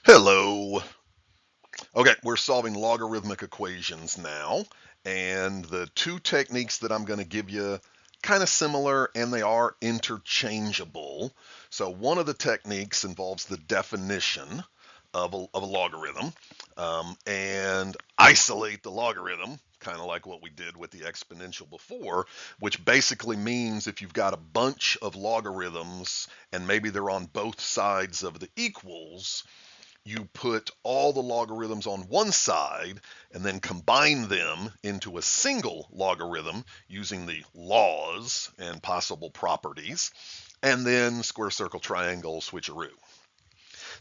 Hello. Okay, we're solving logarithmic equations now, and the two techniques that I'm going to give you kind of similar and they are interchangeable. So one of the techniques involves the definition of a logarithm and isolate the logarithm, kind of like what we did with the exponential before, which basically means if you've got a bunch of logarithms and maybe they're on both sides of the equals, you put all the logarithms on one side and then combine them into a single logarithm using the laws and possible properties, and then square, circle, triangle, switcheroo.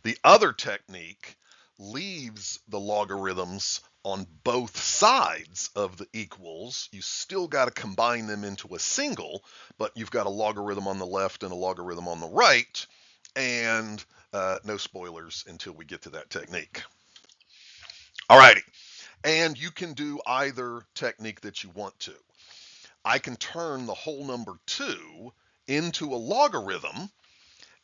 The other technique leaves the logarithms on both sides of the equals. You still got to combine them into a single, but you've got a logarithm on the left and a logarithm on the right, and no spoilers until we get to that technique. All righty. And you can do either technique that you want to. I can turn the whole number 2 into a logarithm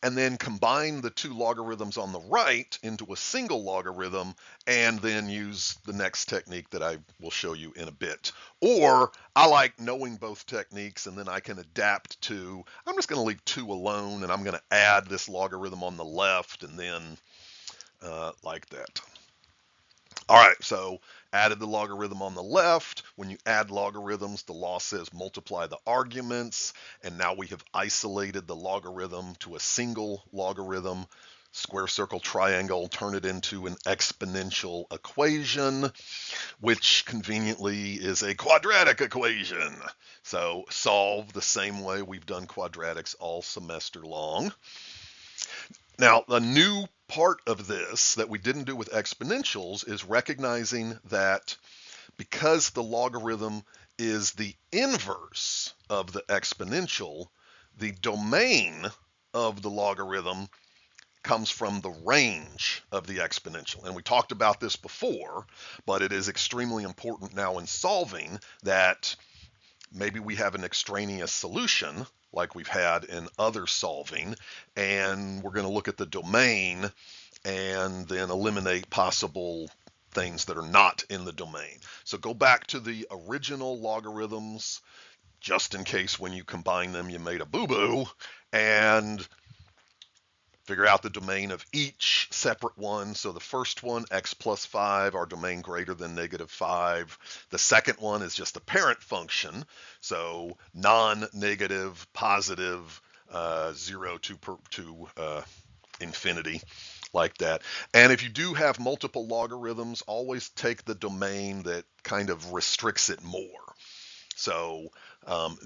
and then combine the two logarithms on the right into a single logarithm and then use the next technique that I will show you in a bit. Or I like knowing both techniques and then I can adapt to, I'm just going to leave 2 alone and I'm going to add this logarithm on the left and then like that. All right, so added the logarithm on the left. When you add logarithms, the law says multiply the arguments, and now we have isolated the logarithm to a single logarithm. Square, circle, triangle, turn it into an exponential equation, which conveniently is a quadratic equation. So solve the same way we've done quadratics all semester long. Now, the new part of this that we didn't do with exponentials is recognizing that because the logarithm is the inverse of the exponential, the domain of the logarithm comes from the range of the exponential. And we talked about this before, but it is extremely important now in solving that maybe we have an extraneous solution like we've had in other solving, and we're going to look at the domain and then eliminate possible things that are not in the domain. So go back to the original logarithms, just in case when you combine them you made a boo-boo, and figure out the domain of each separate one. So the first one, x plus 5, our domain greater than -5. The second one is just a parent function, so non-negative, positive, 0 to infinity, like that. And if you do have multiple logarithms, always take the domain that kind of restricts it more. So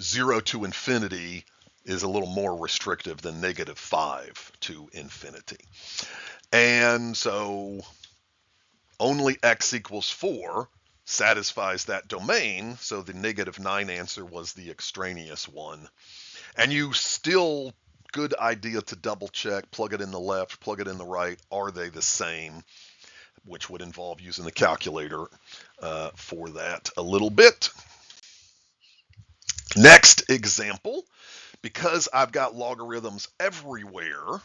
0 to infinity is a little more restrictive than -5 to infinity. And so only x equals 4 satisfies that domain. So the -9 answer was the extraneous one. And you still, good idea to double check, plug it in the left, plug it in the right. Are they the same? Which would involve using the calculator for that a little bit. Next example, because I've got logarithms everywhere,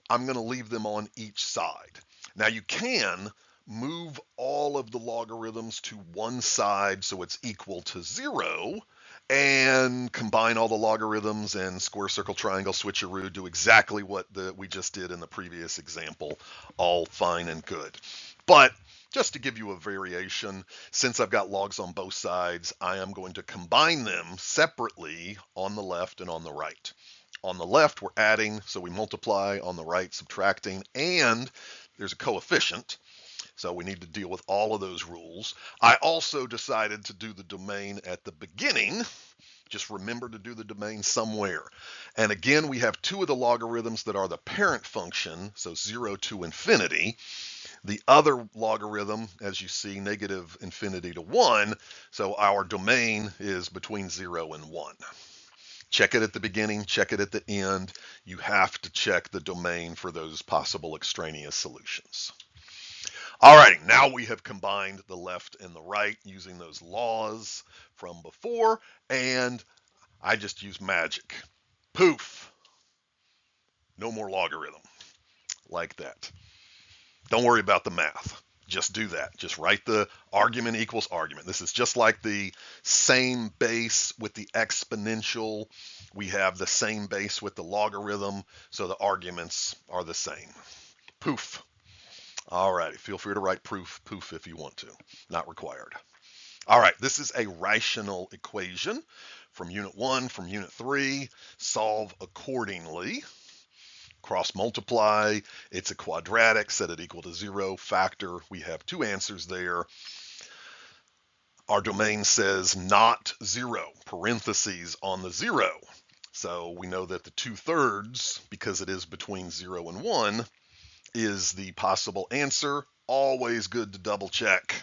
I'm going to leave them on each side. Now you can move all of the logarithms to one side so it's equal to 0 and combine all the logarithms and square, circle, triangle, switcheroo, do exactly what we just did in the previous example. All fine and good. But just to give you a variation, since I've got logs on both sides, I am going to combine them separately on the left and on the right. On the left, we're adding, so we multiply. On the right, subtracting, and there's a coefficient. So we need to deal with all of those rules. I also decided to do the domain at the beginning. Just remember to do the domain somewhere. And again, we have 2 of the logarithms that are the parent function, so 0 to infinity. The other logarithm, as you see, -infinity to 1. So our domain is between 0 and 1. Check it at the beginning, check it at the end. You have to check the domain for those possible extraneous solutions. All right, now we have combined the left and the right using those laws from before, and I just use magic. Poof, no more logarithm, like that. Don't worry about the math. Just do that. Just write the argument equals argument. This is just like the same base with the exponential. We have the same base with the logarithm, so the arguments are the same. Poof. All righty. Feel free to write poof if you want to. Not required. All right. This is a rational equation from Unit 1, from Unit 3. Solve accordingly. Cross multiply, it's a quadratic, set it equal to 0, factor, we have two answers there. Our domain says not 0, parentheses on the 0. So we know that the 2/3, because it is between 0 and 1, is the possible answer. Always good to double check.